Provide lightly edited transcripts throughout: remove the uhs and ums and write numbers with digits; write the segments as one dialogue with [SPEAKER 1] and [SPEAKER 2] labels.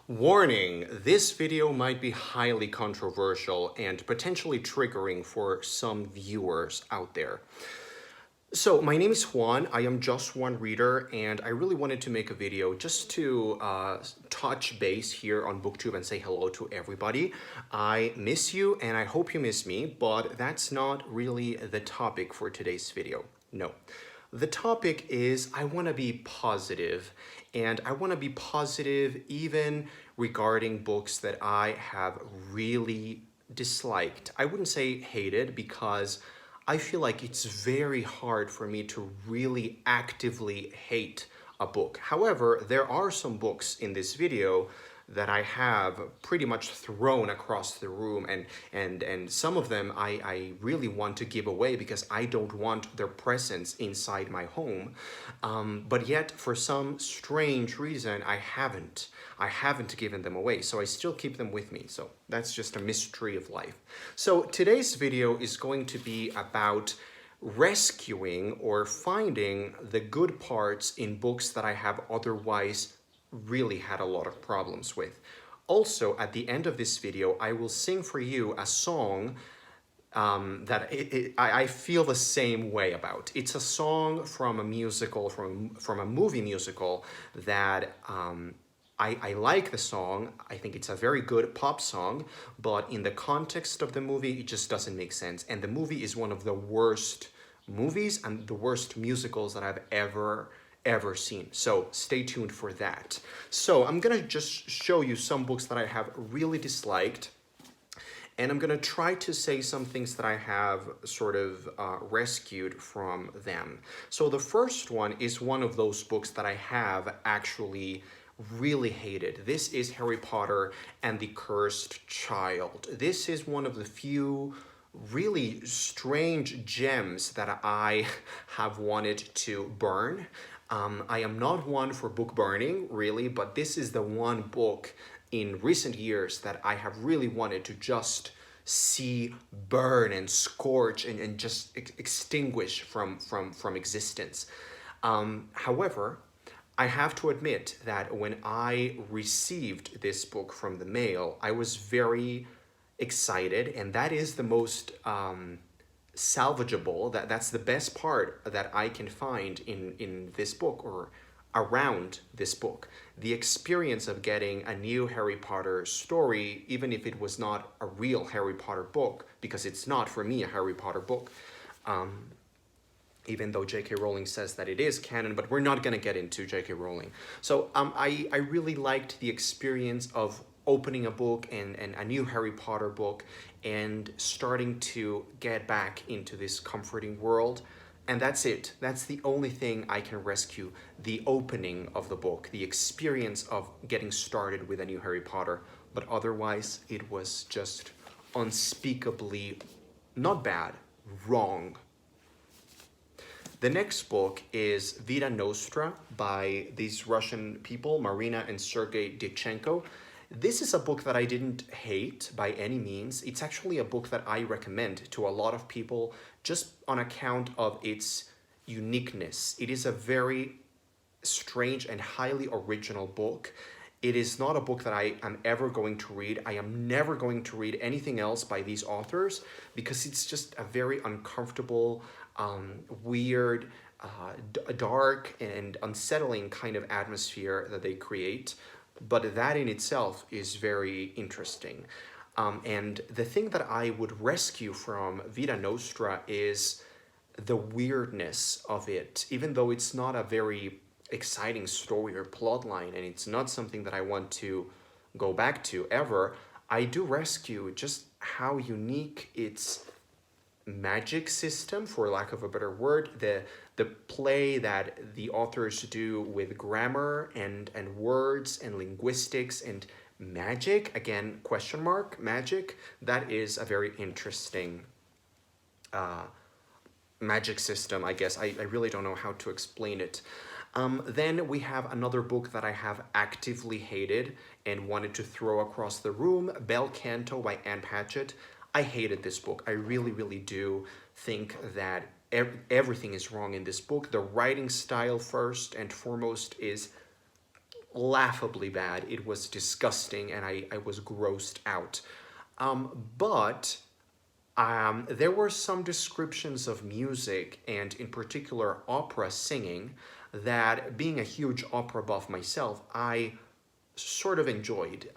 [SPEAKER 1] Warning, this video might be highly controversial and potentially triggering for some viewers out there. So my name is Juan, I am just one reader, and I really wanted to make a video just to touch base here on BookTube and say hello to everybody. I miss you and I hope you miss me, but that's not really the topic for today's video. No. The topic is I want to be positive, and I want to be positive even regarding books that I have really disliked. I wouldn't say hated because I feel like it's very hard for me to really actively hate a book. However, there are some books in this video that I have pretty much thrown across the room, and some of them I really want to give away because I don't want their presence inside my home. But yet, for some strange reason, I haven't given them away, so I still keep them with me. So that's just a mystery of life. So today's video is going to be about rescuing or finding the good parts in books that I have otherwise really had a lot of problems with. Also, at the end of this video, I will sing for you a song that I feel the same way about. It's a song from a musical, from a movie musical that I like the song. I think it's a very good pop song, but in the context of the movie, it just doesn't make sense. And the movie is one of the worst movies and the worst musicals that I've ever seen. So stay tuned for that. So I'm gonna just show you some books that I have really disliked, and I'm gonna try to say some things that I have sort of rescued from them. So the first one is one of those books that I have actually really hated. This is Harry Potter and the Cursed Child. This is one of the few really strange gems that I have wanted to burn. I am not one for book burning, really, but this is the one book in recent years that I have really wanted to just see burn and scorch and just extinguish from existence. However, I have to admit that when I received this book from the mail, I was very excited, and that is the most salvageable, that's the best part that I can find in this book or around this book. The experience of getting a new Harry Potter story, even if it was not a real Harry Potter book, because it's not for me a Harry Potter book, even though J.K. Rowling says that it is canon, but we're not gonna get into J.K. Rowling. So I really liked the experience of opening a book and a new Harry Potter book and starting to get back into this comforting world. And that's it. That's the only thing I can rescue. The opening of the book, the experience of getting started with a new Harry Potter. But otherwise, it was just unspeakably, not bad, wrong. The next book is Vida Nostra by these Russian people, Marina and Sergei Dyachenko. This is a book that I didn't hate by any means. It's actually a book that I recommend to a lot of people just on account of its uniqueness. It is a very strange and highly original book. It is not a book that I am ever going to read. I am never going to read anything else by these authors because it's just a very uncomfortable, weird, dark and unsettling kind of atmosphere that they create. But that in itself is very interesting. And the thing that I would rescue from Vida Nostra is the weirdness of it. Even though it's not a very exciting story or plotline, and it's not something that I want to go back to ever, I do rescue just how unique its magic system, for lack of a better word, the play that the authors do with grammar and words and linguistics and magic, again, question mark, magic, that is a very interesting magic system, I guess. I really don't know how to explain it. Then we have another book that I have actively hated and wanted to throw across the room, Bel Canto by Anne Patchett. I hated this book. I really do think that everything is wrong in this book. The writing style, first and foremost, is laughably bad. It was disgusting, and I was grossed out. But there were some descriptions of music, and in particular opera singing, that, being a huge opera buff myself, I sort of enjoyed.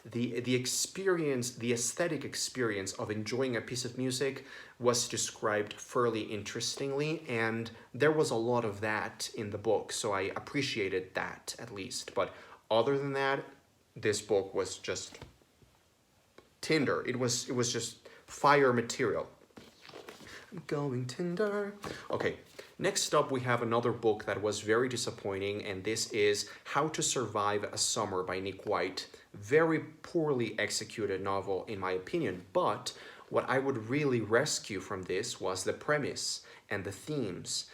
[SPEAKER 1] The experience, the aesthetic experience of enjoying a piece of music was described fairly interestingly, and there was a lot of that in the book, so I appreciated that at least. But other than that, this book was just tinder. It was just fire material. I'm going Tinder. Okay, next up we have another book that was very disappointing, and this is How to Survive a Summer by Nick White. Very poorly executed novel in my opinion, but what I would really rescue from this was the premise and the themes.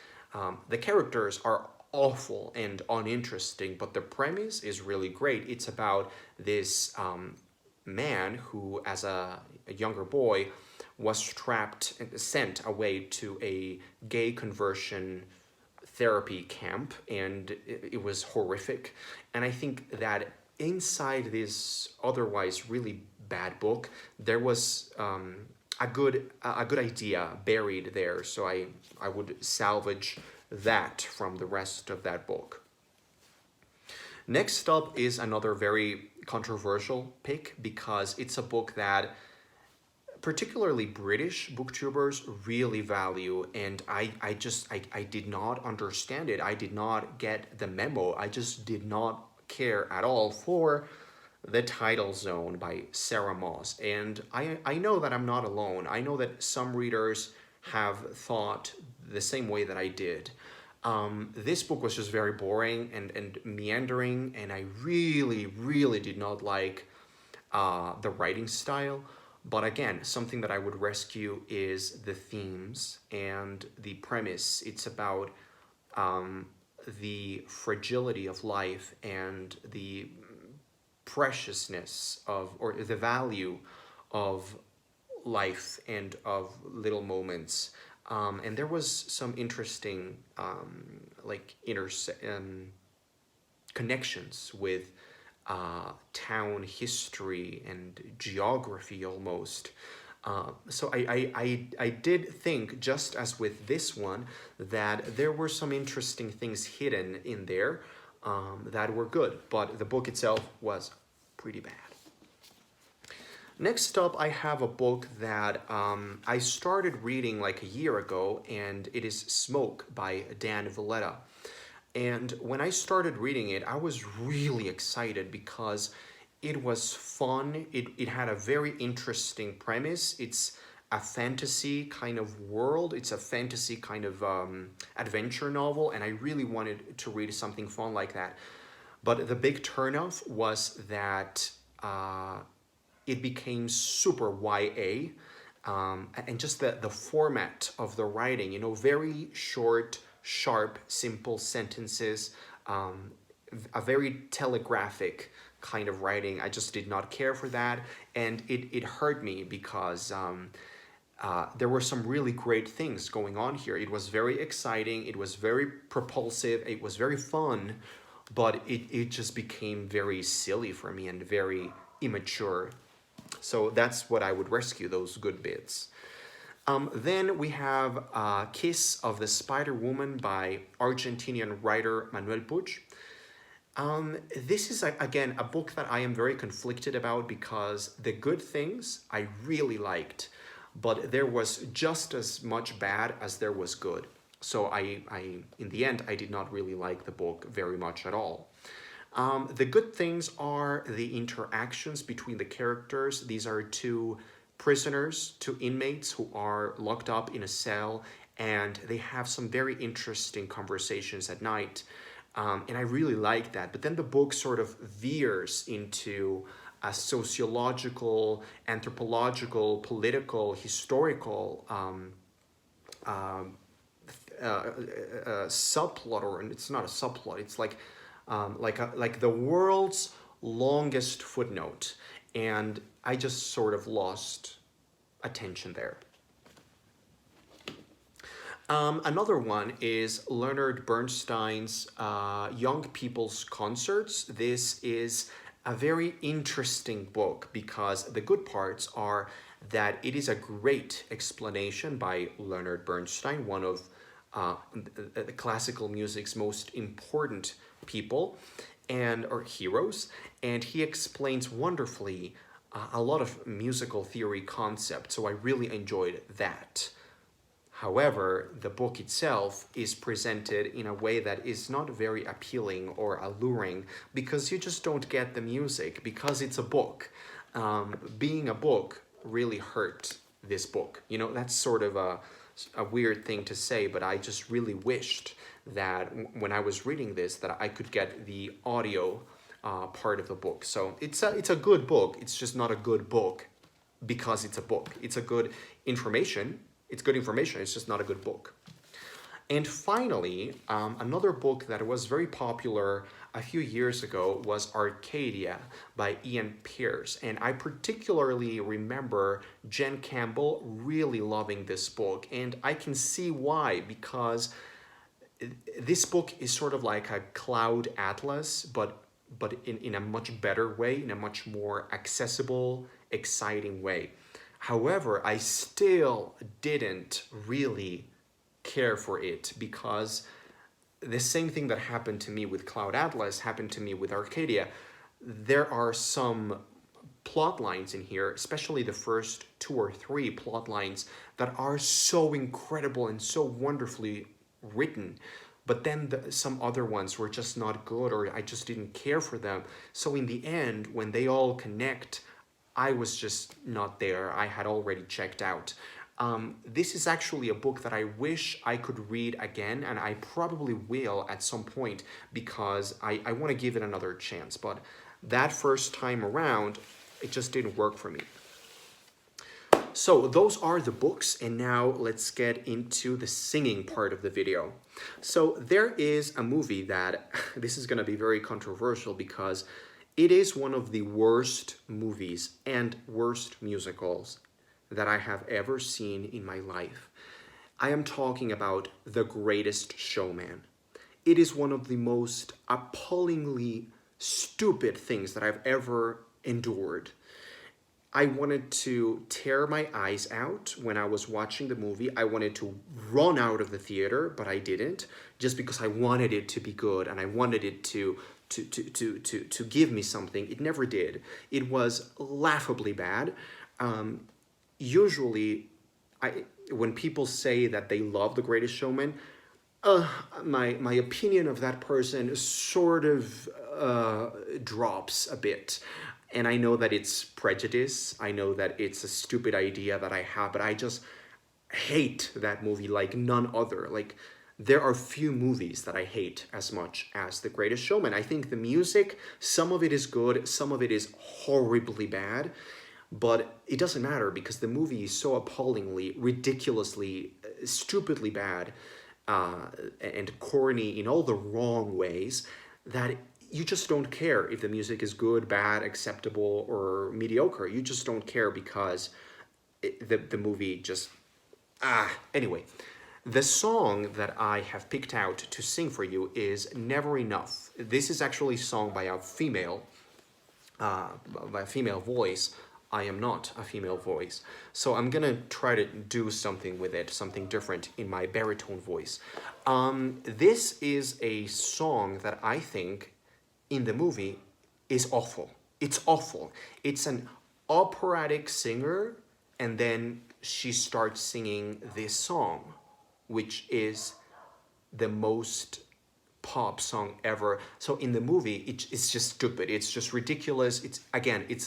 [SPEAKER 1] The characters are awful and uninteresting, but the premise is really great. It's about this man who, as a younger boy, was trapped and sent away to a gay conversion therapy camp, and it was horrific. And I think that inside this otherwise really bad book, there was a good idea buried there. So I would salvage that from the rest of that book. Next up is another very controversial pick, because it's a book that particularly British booktubers really value, and I did not understand it. I did not get the memo. I just did not care at all for The Tidal Zone by Sarah Moss. And I know that I'm not alone. I know that some readers have thought the same way that I did. This book was just very boring and meandering, and I really did not like the writing style. But again, something that I would rescue is the themes and the premise. It's about the fragility of life and the preciousness of, or the value of life and of little moments. And there was some interesting connections with town history and geography almost. So I did think, just as with this one, that there were some interesting things hidden in there that were good, but the book itself was pretty bad. Next up, I have a book that I started reading like a year ago, and it is Smoke by Dan Villetta. And when I started reading it, I was really excited because it was fun. It had a very interesting premise. It's a fantasy kind of world. It's a fantasy kind of adventure novel, and I really wanted to read something fun like that. But the big turnoff was that it became super YA, and just the format of the writing, you know, very short, sharp, simple sentences, a very telegraphic kind of writing. I just did not care for that, and it hurt me because there were some really great things going on here. It was very exciting, it was very propulsive, it was very fun, but it just became very silly for me and very immature. So that's what I would rescue, those good bits. Then we have Kiss of the Spider Woman by Argentinian writer Manuel Puig. This is, again, a book that I am very conflicted about because the good things I really liked, but there was just as much bad as there was good. So in the end, I did not really like the book very much at all. The good things are the interactions between the characters. These are two prisoners, two inmates who are locked up in a cell, and they have some very interesting conversations at night. And I really like that. But then the book sort of veers into a sociological, anthropological, political, historical subplot, or it's not a subplot. It's like the world's longest footnote, and I just sort of lost attention there. Another one is Leonard Bernstein's Young People's Concerts. This is a very interesting book because the good parts are that it is a great explanation by Leonard Bernstein, one of the classical music's most important people and or heroes, and he explains wonderfully a lot of musical theory concepts. So I really enjoyed that. However, the book itself is presented in a way that is not very appealing or alluring because you just don't get the music because it's a book. Being a book really hurt this book. You know, that's sort of a weird thing to say, but I just really wished that when I was reading this that I could get the audio part of the book. So it's a good book. It's just not a good book because it's a book. It's a good information. It's good information. It's just not a good book. And finally, another book that was very popular a few years ago was Arcadia by Ian Pierce. And I particularly remember Jen Campbell really loving this book. And I can see why, because this book is sort of like a cloud atlas, but in a much better way, in a much more accessible, exciting way. However, I still didn't really care for it because the same thing that happened to me with Cloud Atlas happened to me with Arcadia. There are some plot lines in here, especially the first two or three plot lines that are so incredible and so wonderfully written. But then some other ones were just not good, or I just didn't care for them. So in the end, when they all connect, I was just not there. I had already checked out. This is actually a book that I wish I could read again, and I probably will at some point because I want to give it another chance. But that first time around, it just didn't work for me. So those are the books, and now let's get into the singing part of the video. So there is a movie that, this is going to be very controversial because it is one of the worst movies and worst musicals that I have ever seen in my life. I am talking about The Greatest Showman. It is one of the most appallingly stupid things that I've ever endured. I wanted to tear my eyes out when I was watching the movie. I wanted to run out of the theater, but I didn't, just because I wanted it to be good and I wanted it to give me something. It never did. It was laughably bad. Usually, when people say that they love The Greatest Showman, my opinion of that person sort of drops a bit. And I know that it's prejudice. I know that it's a stupid idea that I have, but I just hate that movie like none other. Like, there are few movies that I hate as much as The Greatest Showman. I think the music, some of it is good, some of it is horribly bad, but it doesn't matter because the movie is so appallingly, ridiculously, stupidly bad and corny in all the wrong ways that you just don't care if the music is good, bad, acceptable, or mediocre. You just don't care because the movie just... Anyway, the song that I have picked out to sing for you is Never Enough. This is actually sung by a female voice. I am not a female voice. So I'm gonna try to do something with it, something different in my baritone voice. This is a song that I think in the movie is awful. It's awful. It's an operatic singer, and then she starts singing this song, which is the most pop song ever. So in the movie, it's just stupid. It's just ridiculous. It's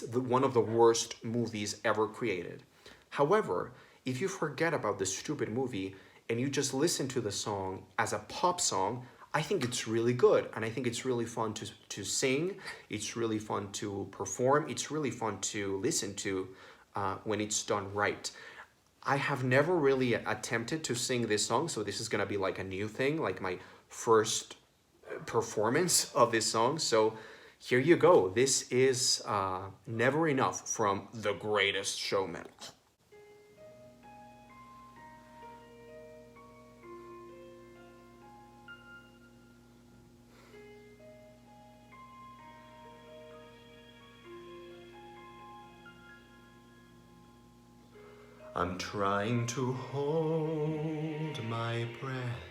[SPEAKER 1] one of the worst movies ever created. However, if you forget about the stupid movie and you just listen to the song as a pop song, I think it's really good, and I think it's really fun to sing. It's really fun to perform. It's really fun to listen to when it's done right. I have never really attempted to sing this song, so this is gonna be like a new thing, like my first performance of this song. So here you go. This is Never Enough from The Greatest Showman. I'm trying to hold my breath.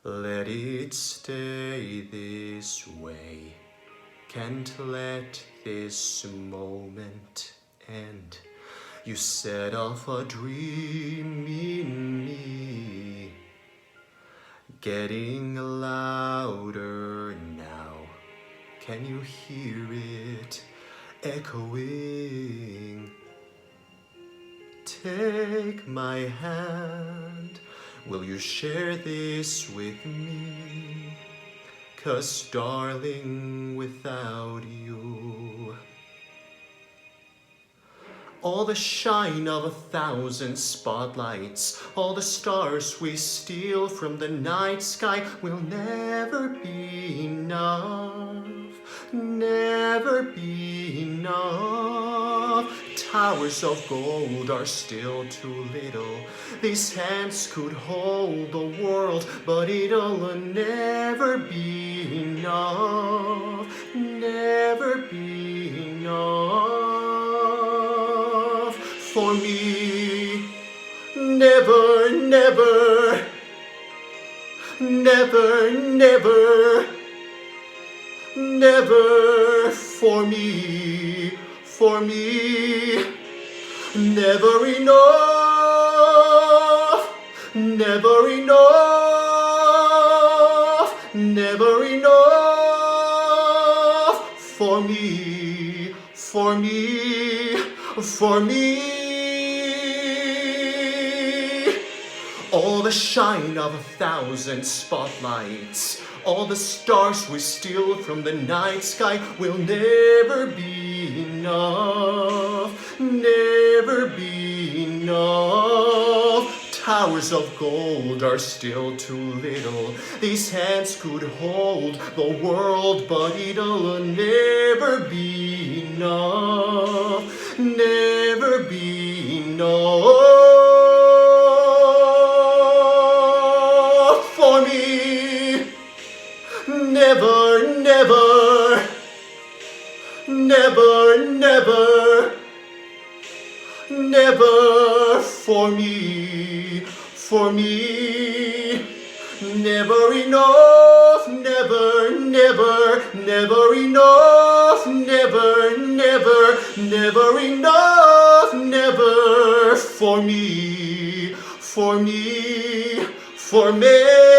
[SPEAKER 1] Let it stay this way. Can't let this moment end. You set off a dream in me, getting louder now. Can you hear it echoing? Take my hand. Will you share this with me? 'Cause darling, without you, all the shine of 1,000 spotlights, all the stars we steal from the night sky will never be enough, never be enough. Towers of gold are still too little. These hands could hold the world, but it'll never be enough, never be enough for me. Never, never, never, never, never for me, for me. Never enough, never enough, never enough for me, for me, for me. All the shine of 1,000 spotlights, all the stars we steal from the night sky will never be enough, never be enough. Towers of gold are still too little. These hands could hold the world, but it'll never be enough, never be enough for me. Never, never, never, never, never for me, for me. Never enough, never, never, never enough, never, never, never enough, never for me, for me, for me.